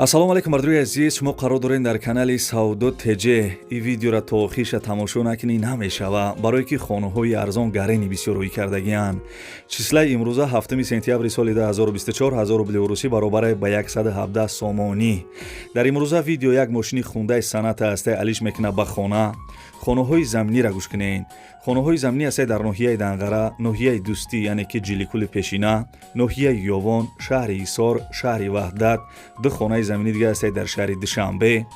ассалому алайкум бардуи азиз, шумо қарор доред дар канали Савдо ТЖ. ин видеоро то охириша тамошо накунед намешава, барое ки хонаҳои арзон гарени бисёр рӯй кардагианд. числаи имрӯза 7 сентябри соли 2024 1000 рубли урусӣ баробар ба 117 сомонӣ. дар имрӯза видео як мошини хундаи санъат ҳастаи алиш мекунад ба хона. хонаҳои заминиро гӯш кунед. хонаҳои заминӣ ҳастаи дар ноҳияи Данғара, ноҳияи Дӯстӣ, яъне ки Ҷиликули Пешина, ноҳияи Ёвон, шаҳри Ҳисор, шаҳри Ваҳдат, ду хонаи заминӣ дига ҳастаи дар шаҳри Душанбе.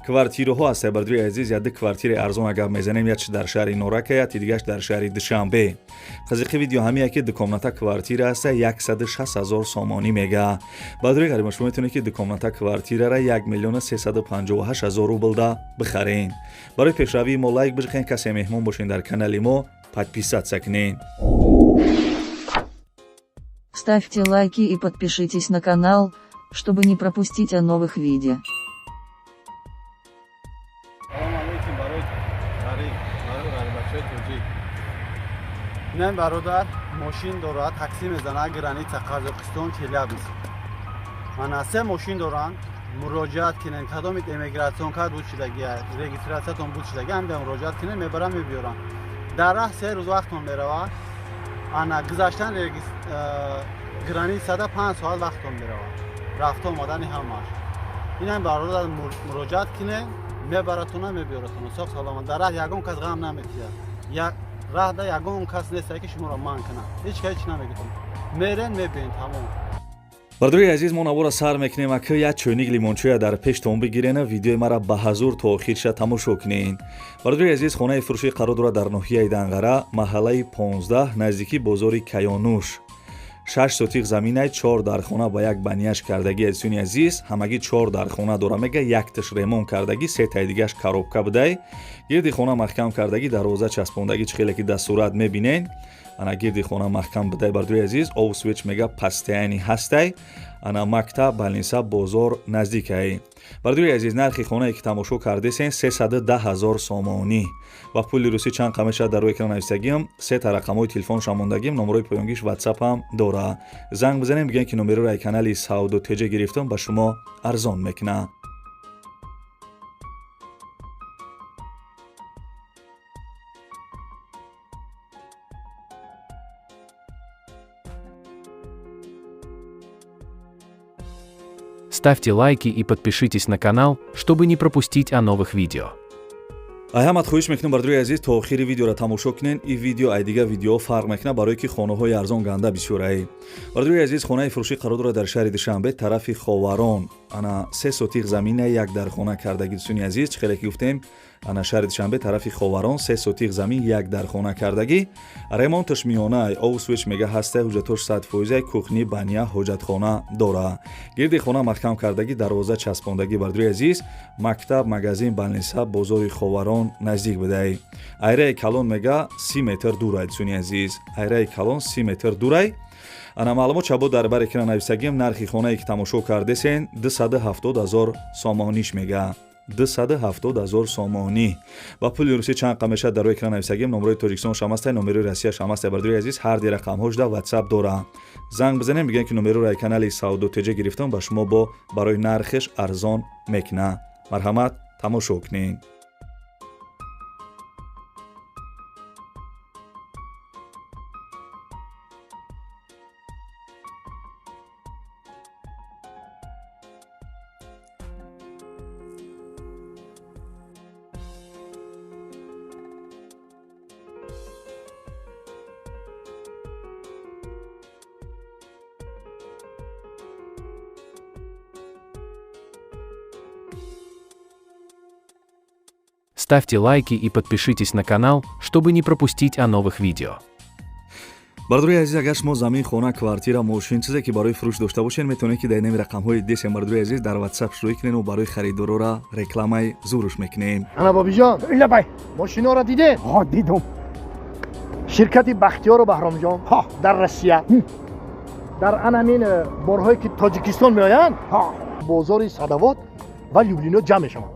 квартираҳо ҳастаи бардуи азиз, як ду квартираи арзон гап мезанем, якш дар шаҳри Норакая, дигаш дар шаҳри Душанбе. қазиқи видео ҳамия ки дукомната квартира ҳаста 160 000 сомонӣ мега. бардуи гариба шумо метавонед ки дукомната квартирара 1 358 000 рублда бихарен. барои пешравии мо лайк бижиқен, касе меҳмон бошен дар канали мо подписаться кунед. Ставьте лайки и подпишитесь на канал, чтобы не пропустить о новых видео. من برادر ماشین دارد تاکسی میزنه گرانیت قزاقستان چلیابز. من سه ماشین دارم مراجعت کنن کدام ایمیگراسیون کارت بود شدگی رجیستراسیون بود شدگی هم دارم مراجعت کنن میبرم میبیارم. در راه 3 روز وقتم میروه. انا گذاشتن گرانی 105 ساعت وقتم میروه. رفت آمدن همش. این هم برادر مراجعت کنه میبرتونه میبیارتونه. ساخت سلامت در راه یگان کس غم نمیکشه. یا راه دا یگان کس نیست که شما را مان کنه. هیچ نمیگم. میرن میبین تمام. бардуи азиз, мо навора сар мекунем ака як чойник лимончоя дар пештон бигирена. видеои мара ба ҳазур то охирша тамошо кунед. бардуи азиз, хонаи фурӯшӣ қарор дорад дар ноҳияи Данғара, маҳаллаи 15, наздики бозори Каёнуш. 6 сотиқ заминай 4 дархона ба як банияш кардагӣ. азизони азиз, ҳамагӣ 4 дархона дора мега, якташ ремонт кардагӣ, се таи дигаш коробка будай. гирди хона маҳкам кардагӣ, дарвоза часпондагӣ чхеле ки дар сурат мебинед. ана гирди хона маҳкам будай. бардуи азиз, овсвич мега пастаяни ҳастай. ана мактаб балниса бозор наздикай. бардуи азиз, нархи хонае ки тамошо кардесен 310 000 сомонӣ. ба пули русӣ чанд қамеша дар рӯи экран нависагим, сета рақамҳои телефоншон мондагим, номерои поёнгиш ватсапам дора. занг бизанем, бигӯем ки номерои канали Савдо ТЖ гирифтам, ба шумо арзон мекунад. Ставьте лайки и подпишитесь на канал, чтобы не пропустить о новых видео. ҳамат хоҳиш мекунам бардуи азиз, то охири видеоро тамошо кунед. ин видео ай дига видео фарқ мекунад, барое ки хонаҳои арзон ганда бисёрае. бардуи азиз, хонаи фурӯшӣ қарор дорад дар шаҳри Душанбе, тарафи Ховарон. ана 3 сотиқ замина як дархона кардагӣ. дӯстони азиз, чхеле ки гуфтем, ана шаҳри Душанбе, тарафи Ховарон, 3 сотиқ замин як дархона кардагӣ. ремонташ миёнае, овсвич мега ҳастае, ҳуҷҷатош 100%, кухни, баня, ҳоҷатхона дора. гирди хона маҳкам кардагӣ, дарвоза часпондагӣ. бардуи азиз, мактаб, магазин, балниса бозори Ховарон наздик будай. айраи калон мега 30 метр дурай. дӯстони азиз, айраи калон 30 метр дурай. ана маълумот чабо дар бар экран нависагим. нархи хонае ки тамошо кардесен 270 000 сомониш мега. 270 000 сомонӣ. ба пули русӣ чанд қамеша дар рӯи экран нависагим. номерои тоҷикистон шамастай, номерои Россия шамастай. бардуи азиз, ҳар ди рақамҳошда ватсап дора. занг бизанем, бигӯем ки номерои канали Савдо ТЖ гирифтам, ба шумо бо барои нархиш арзон мекунад. марҳамат, тамошо кунед. Ставьте лайки и подпишитесь на канал, чтобы не пропустить о новых видео. бардуи азиз, агар шумо замин, хона, квартира, мошин чизе ки барои фурӯш дошта бошед, метавонед ки дар инами рақамҳои десем бардуи азиз дар ватсап шурӯъ кунед ва барои харидорора рекламаи зуруш мекунем. ана бобиҷон, ила бай, мошиноро дидед? ҳо, дидум. ширкати Бахтиёру Баҳромҷон дар Россия, дар анамин борҳое ки Тоҷикистон меоянд, бозори Садовод ва Люблино ҷамъ мешаванд.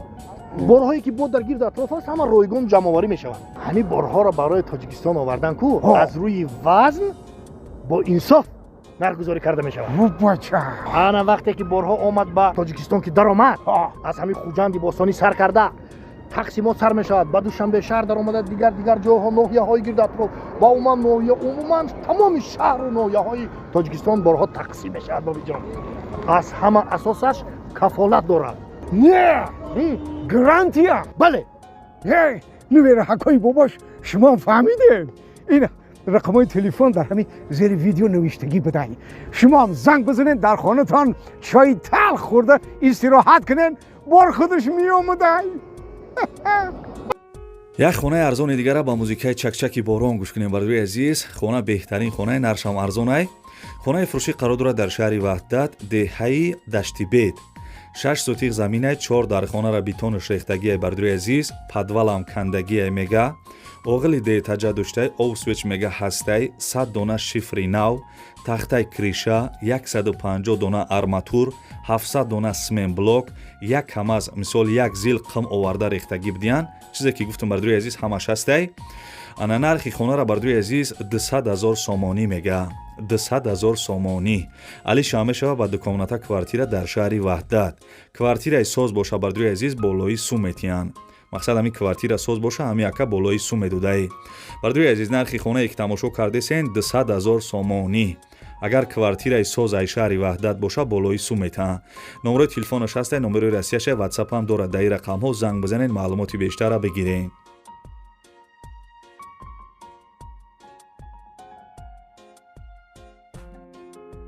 борҳое ки бо дар гирду атроф аст, ҳама ройгон ҷамъоварӣ мешаванд. ҳамин борҳоро барои Тоҷикистон овардан ку аз рӯи вазн бо инсоф наргузорӣ карда мешавад. бача ана вақте ки борҳо омад ба тоҷикистон ки даромад, аз ҳамин хуҷанди бостонӣ сар карда тақсимот сар мешавад, ба душанбе шаҳр даромада дигар ҷойҳо ноҳияҳои гирдатроф ба умум ноҳия умуман тамоми шаҳру ноҳияҳои тоҷикистон борҳо тақсим мешавад. бобиҷон, аз ҳама асосаш кафолат дорад. не гарантия. бале, нувера ҳакои бобош шумо фаҳмидем. ин рақамҳои телефон дар ҳамин зери видео навиштагӣ бидаҳед. шумо ҳам занг бизанед, дар хонатон чои талх хӯрда истироҳат кунед, бор худаш меомадад. як хонаи арзони дигара ба музикаи чакчаки борон гӯш кунем. бардои азиз, хона беҳтарин хонаи наршам арзонай. хонаи фурӯшӣ қарор дорад дар шаҳри ваҳдат, деҳаи Даштибет. 6 сотиқ заминаи 4 дархонара битону шрехтагияй. бардои азиз, падвалам кандагияй мега. оғили деҳтаҷа доштаи овсвеч мега ҳастай, 100 дона шифри нав, тахтаи криша, 150 дона арматур, 700 дона смен блок, як камаз мисол як зил қим оварда рехтагӣ бидиян. чизе ки гуфтам бардои азиз ҳамаш ҳастай. ана нархи хонаро бардои азиз 200 000 сомонӣ мега. 200 000 сомонӣ. али шаҳ мешава ба дуконата квартира дар шаҳри ваҳдат. квартираи соз боша бардои азиз болои сум метиян. мақсад ҳамин квартира соз боша ҳамин ака болои сум медодаи. бардои азиз, нархи хонаe ки тамошо кардесен 200 000 сомонӣ. агар квартираи соз ай шаҳри ваҳдат боша болои сум метаҳад. номерои телефонаш ҳастай, номерои расияша ватсапам дорад. даи рақамҳо занг бизанед, маълумоти бештара бигиред.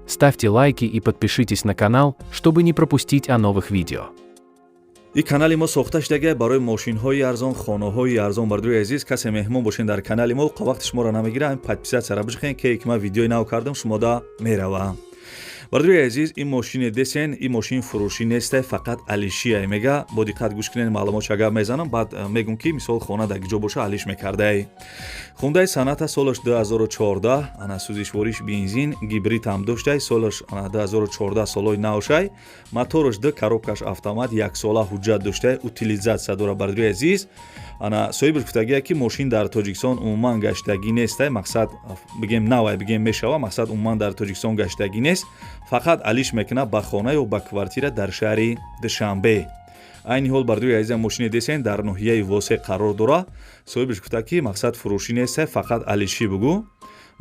Ставьте лайки и подпишитесь на канал, чтобы не пропустить о новых видео. ин канали мо сохта шудагия барои мошинҳои арзон, хонаҳои арзон. бардои азиз, касе меҳмон бошен дар канали мо, вақти шуморо намегирам, подписатсияра бижихен ки ки ман видеои нав кардам шумода мерава. бардои азиз, ин мошине десен, ин мошин фурӯшӣ нестай, фақат алишия мега. бо диққат гӯш кунед, маълумотша гап мезанам, баъд мегум ки мисол хона дар ҷо боша алиш мекардай. хундаи санъата солаш 2014, ана сӯзишвориш бензин, гибрид ҳам доштай, солаш 2014 солои навшай, моторош д коробкаш автомат, як сола ҳуҷҷат доштай, утилизатсия дора. бардои азиз, ана соҳибаш гуфтагия ки мошин дар тоҷикистон умуман гаштагӣ нестай, мақсад бигем навай бигем мешава, мақсад умуман дар тоҷикистон гаштагӣ нест, фақат алиш мекунад ба хона ё ба квартира дар шаҳри Душанбе. айни ҳол бардои азизам мошини десен дар ноҳияи Восеъ қарор дора. соҳибаш гуфта ки мақсад фурӯшӣ нестай, фақат алишӣ бугӯ.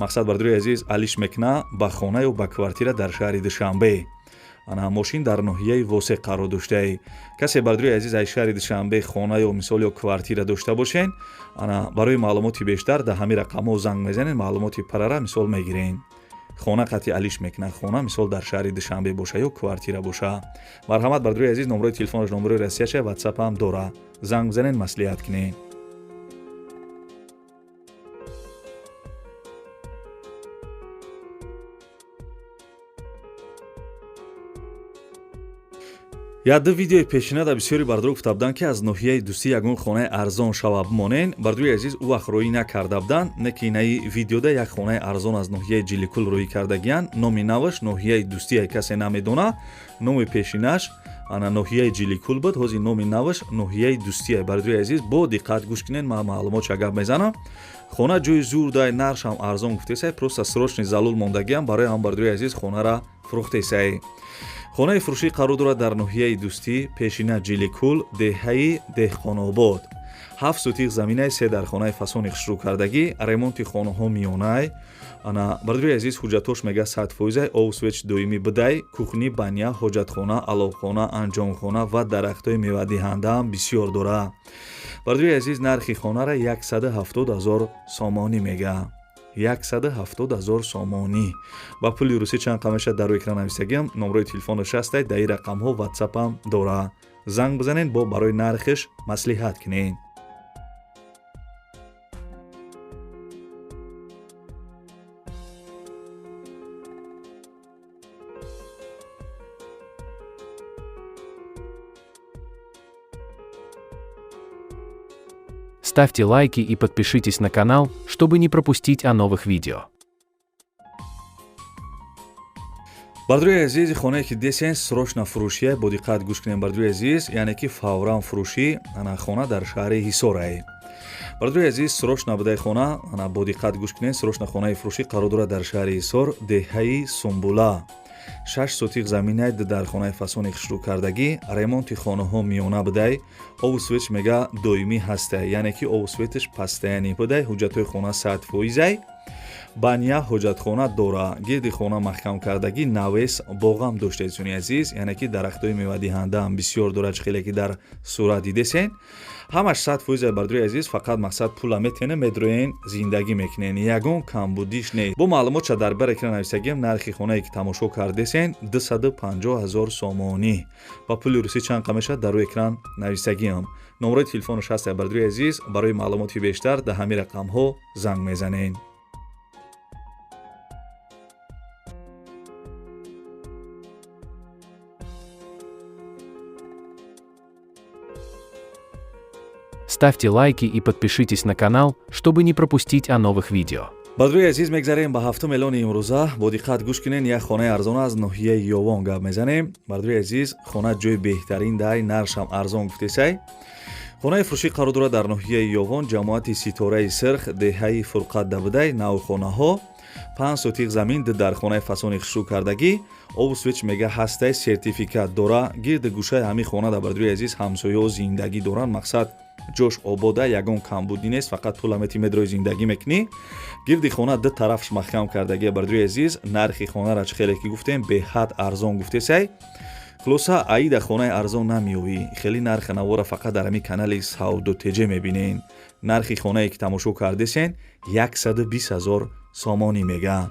мақсад бардои азиз алиш мекунад ба хона ё ба квартира дар шаҳри Душанбе. ана мошин дар ноҳияи Восеъ қарор доштаи. касе бардои азиз ай шаҳри Душанбе хона ё мисол ё квартира дошта бошен, ана барои маълумоти бештар дар ҳамин рақамҳо занг мезанед, маълумоти парара мисол мегирен. хона қатъи алиш мекунад, хона мисол дар шаҳри Душанбе боша ё квартира боша. марҳамат бардои азиз, номерои телефонаш, номерои расияша, ватсапам дора. занг бизанед, маслиҳат кунед. як-ду видеои пешина дар бисёри бардор гуфта буданд ки аз ноҳияи дӯстӣ ягон хонаи арзон шава бимонен. бардои азиз, ӯ вақт роӣ накарда буданд, не ки инаи видеода як хонаи арзон аз ноҳияи ҷиликул роӣ кардагиянд. номи наваш ноҳияи дӯстие, касе намедона. номи пешинаш ана ноҳияи ҷиликул буд, ҳозир номи наваш ноҳияи дӯстие. бардои азиз, бо диққат гӯш кунед, ман маълумотша гап мезанам. хона ҷои зур дай, наршам арзон гуфтесай, просто срочни залул мондагиам, барои ҳам бардои азиз хонара фурӯхтесай. хонаи фурӯшӣ қарор дорад дар ноҳияи дӯстӣ, пешина ҷиликул, деҳаи деҳқонобод. 7 сотиқ заминаи 3 дархонаи фасони хушрӯкардагӣ, ремонти хонаҳо миёнай. ана бардои азиз, ҳуҷҷатош мега 100%, овсвеч доимӣ бидай, кухни, баня, ҳоҷатхона, аловхона, анҷомхона ва дарахтҳои мевадиҳандаам бисёр дора. бардои азиз, нархи хонара 170 000 сомонӣ мега. 170 000 сомонӣ. ба пули русӣ чанд қамеша дар рӯи экран навистагиам, номерои телефонаш ҳастай, даи рақамҳо ватсапам дора. занг бизанед, бо барои нархиш маслиҳат кунед. Ставьте лайки и подпишитесь на канал, чтобы не пропустить о новых видео. бардои азиз, хонае ки десен срочна фурӯшие, бо диққат гӯш кунед бардои азиз, яъне ки фавран фурӯшӣ, ана хона дар шаҳри Ҳисорае. Бардои азиз, срочно будай хона, ана бо диққат гӯш кунед, срочно хонаи фурӯшӣ қарор дорад дар шаҳри Ҳисор, деҳаи Сумбула. 6 сотиқ заминаи дар хонаи фасони хушрӯкардагӣ, ремонти хонаҳо миёна будай, обу свет мега доимӣ ҳастай, яъне ки обу светаш постоянӣ будай, ҳуҷҷатҳои хона 100%. баня ҳоҷатхона дора, гирди хона маҳкам кардагӣ навес боғам доштед чуни азиз, яъне ки дарахтҳои мевадиҳандаам бисёр дорад, хеле ки дар сурат дидесен. ҳамаш 100% бардои азиз, фақат мақсад пула метенем медроен зиндагӣ мекунен, ягон камбудиш нест. Бо маълумотша дар бар экран нависагиам нархи хонае ки тамошо кардесен 250 000 сомонӣ. ба пули русӣ чанд қамеша дар рӯи экран нависагиам. номерои телефонаш ҳаста бардои азиз, барои маълумоти бештар дар ҳамин рақамҳо занг мезанен. Ставьте лайки и подпишитесь на канал, чтобы не пропустить о новых видео. бардои азиз, мегзарем ба 7 миллиони имрӯза. Бо диққат гӯш кунен, як хонаи арзон аз ноҳияи Ёвон гап мезанем. бардои азиз, хона ҷои беҳтарин дай, наршам арзон гуфтесай. хонаи фурӯшӣ қарор дорад дар ноҳияи Ёвон, ҷамоати Ситораи Сирх, деҳаи Фурқат дабудай, навъ хонаҳо 5 сотиқ замин дар хонаи фасони хушрӯкардагӣ, обу свет мега ҳастай сертификат дора, гирди гӯшаи ҳамин хона дар бардои азиз ҳамсояҳо зиндагӣ доранд, мақсад ҷош обода, ягон камбудӣ нест, фақат пула мети медрои зиндагӣ мекунӣ. гирди хона ду тарафш маҳкам кардагӣ бардои азиз, нархи хонаро хеле ки гуфтем беҳад арзон гуфтесай. хулоса аида хонаи арзон намеёвӣ, хеле нархи навора фақат дар ҳамин канали Сауду Теҷе мебинен. нархи хонае ки тамошо кардесен 120 000 сомонӣ мега.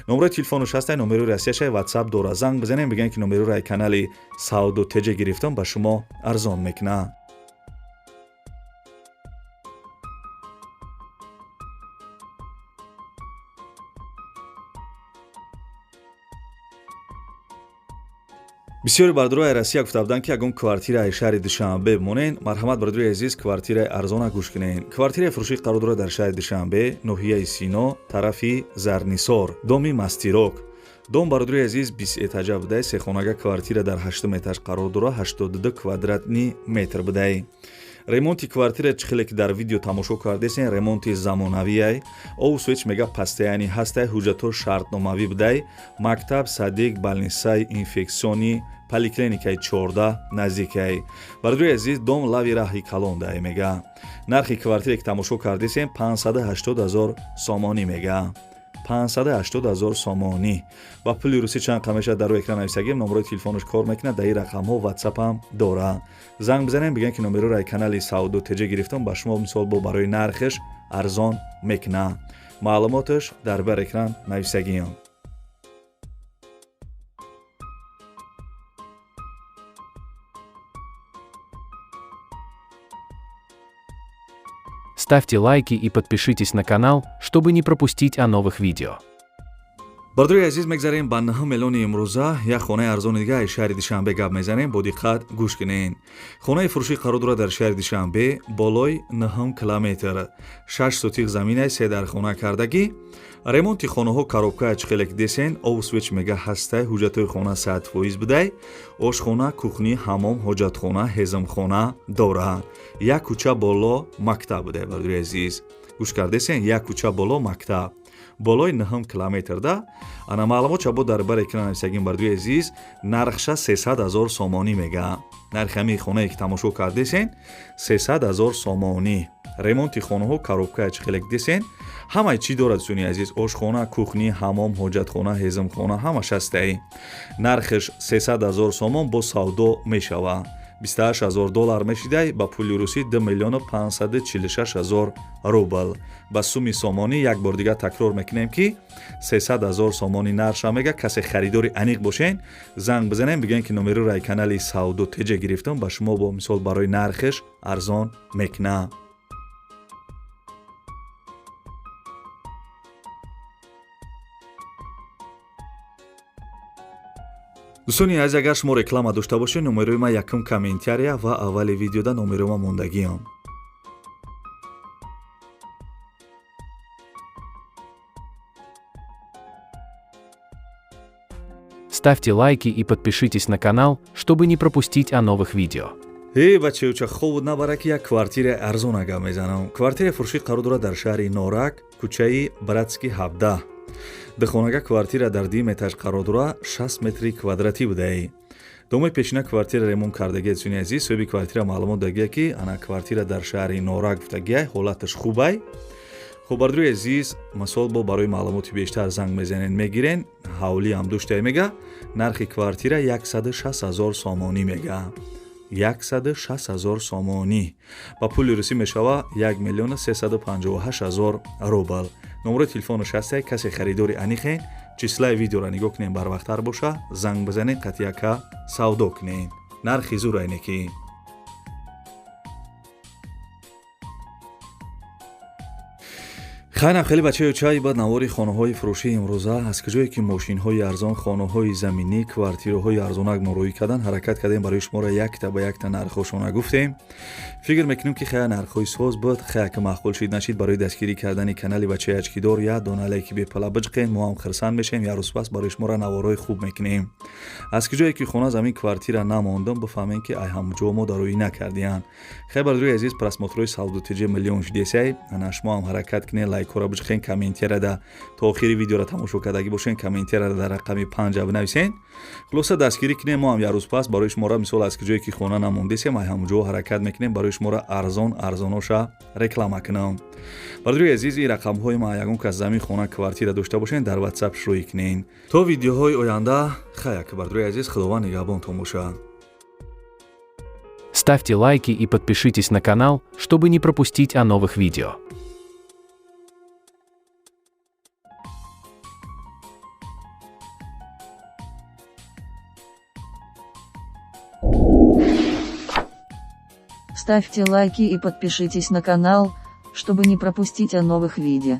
номерои телефонаш ҳастай, номерои расияшай ватсап дора, занг бизанем, бигӯен ки номерои канали Сауду Теҷе гирифтам, ба шумо арзон мекуна. бисёри бардорои Россия гуфта буданд ки ягон квартираи шаҳри Душанбе бимонен. марҳамат бардорои азиз, квартираи арзона гӯш кунен. квартираи фурӯшӣ қарор дорад дар шаҳри Душанбе, ноҳияи Сино, тарафи Зарнисор, доми Мастирок. дом бардорои азиз 20 этажа будай, сехонага квартира дар 8 этаж қарор дора, 82 квадратни метр будай. ремонти квартира хеле ки дар видео тамошо кардесен, ремонти замонавие, обу свет мега постоянӣ ҳастай, ҳуҷҷатҳо шартномавӣ будай, мактаб, садик, балнисаи инфексионӣ, поликлиникаи 14 наздикай. бардои азиз, дом лави раҳи калон дай мега. нархи квартире ки тамошо кардесен 580 000 сомонӣ мега. 580 000 сомонӣ. ба пули русӣ чанд қамеша дар рӯи экран нависагием, номерои телефонаш кор мекунад, дар ин рақамҳо ватсапам дора. занг бизанем, бигӯен ки номерои канали Сауду Теҷе гирифтам, ба шумо мисол бо барои нархаш арзон мекуна. маълумоташ дар бар экран нависагием. Ставьте лайки и подпишитесь на канал, чтобы не пропустить о новых видео. бардорои азиз, мегзарем ба 9 миллиони имрӯза, як хонаи арзони дигари шаҳри Душанбе гап мезанем, бо диққат гӯш кунен. хонаи фурӯшӣ қарор дорад дар шаҳри Душанбе, болои 9 километр, 6 сотиқ заминаи 3 дар хона кардагӣ. ремонти хонаҳо коробкааш хеле ки десен, обу свет мега ҳастай, ҳуҷҷатҳои хона 100% будай, ошхона, кухнӣ, ҳамом, ҳоҷатхона, ҳезмхона дора. як кӯча боло мактаб будай бардорои азиз. гӯш кардесен, як кӯча боло мактаб. болои 9 километр да. ана маълумотша бо дар бар экран нависагим бардорои азиз, нархша 300 000 сомонӣ мега. нархи ҳамин хонае ки тамошо кардесен 300 000 сомонӣ. ремонти хонаҳо коробкааш хеле ки десен, ҳамаи чӣ дорад суни азиз, ошхона, кухнӣ, ҳамом, ҳоҷатхона, ҳезмхона, ҳамаш ҳастай. нархаш 300 000 сомон бо савдо мешава. 28 000 доллар мешидай, ба пули русӣ 2 миллион 546 000 рубл. ба суми сомонӣ як бор дига такрор мекунем ки 300 000 сомонӣ нарша мега. касе харидори аниқ бошен, занг бизанем, бигӯен ки номерои канали Сауду Теҷе гирифтам, ба шумо бо мисол барои нархаш арзон мекуна. дӯстони азиз, агар шумо реклама дошта бошед, номерои ман якум комментария ва аввали видеода номерои ман мондагиам. Ставьте лайки и подпишитесь на канал, чтобы не пропустить о новых видео. бачаё ча хоб набара ки як квартираи арзон ага мезанам. Квартираи фурӯшӣ қарор дорад дар шаҳри Норак, кӯчаи Братский 17. Дихонага квартира дар 2 этаж қарор дорад 6 метри квадратӣ будаи. Домои пешина квартира ремонт кардагия зуни азиз, соҳиби квартира маълумот дагия ки ана квартира дар шаҳри Норак гуфтагия, ҳолаташ хубай. Хуб бардруи азиз, масол бо барои маълумоти бештар занг мезанен мегирен, ҳавлӣ ҳам душтай мега, нархи квартира 106 000 сомонӣ мега. 106 000 сомонӣ. Ба пули рӯсӣ мешава 1 358 000 рубл. номери телефонаш ҳастае, касе харидори анихен, числаи видеоро нигоҳ кунен барвақттар боша, занг бизанен, қатъияка савдо кунен. нархи зур айне ки хайна хеле бачаё чай ба навори хонаҳои фурӯшии имрӯза аз куҷое ки мошинҳои арзон, хонаҳои заминӣ, квартираҳои арзонак морӯӣ кардан, ҳаракат кардем барои шуморо якта ба якта нархҳошона гуфтем. фикр мекунем ки хая нархҳои соз буд, хая ки маъқул шид нашид барои дастгирӣ кардани канали бачаи ачкидор я доналае ки бепала биҷқен, мо ҳам хирсан мешем, я рӯзпас барои шуморо наворои хуб мекунем. аз куҷое ки хона замин квартира намондам, бифаҳмем ки ай ҳамҷо мо дароӣ накардиян. хай бардруи азиз, просмотрои салдутиҷи миллион шудесай, ана шумо ҳам ҳаракат кунед, лайкора биҷқен, комментияда то охири видеоро тамошо кардагӣ бошен, комментияда дар рақами 5 бинависен. хулоса дастгирӣ кунем, мо ҳам я рӯз пас барои шуморо мисол аз куҷое ки хона намондесем, ай ҳамҷо ҳаракат мекунем барои шуморо арзоноша реклама кунам. бардруи азиз, ин рақамҳои ма ягон кас замин, хона, квартира дошта бошен, дар WhatsApp шурӯъ кунен. то видеоҳои оянда, хаяк бардруи азиз, худованд нигаҳбонтон боша. Ставьте лайки и подпишитесь на канал, чтобы не пропустить о новых видео. Ставьте лайки и подпишитесь на канал, чтобы не пропустить о новых видео.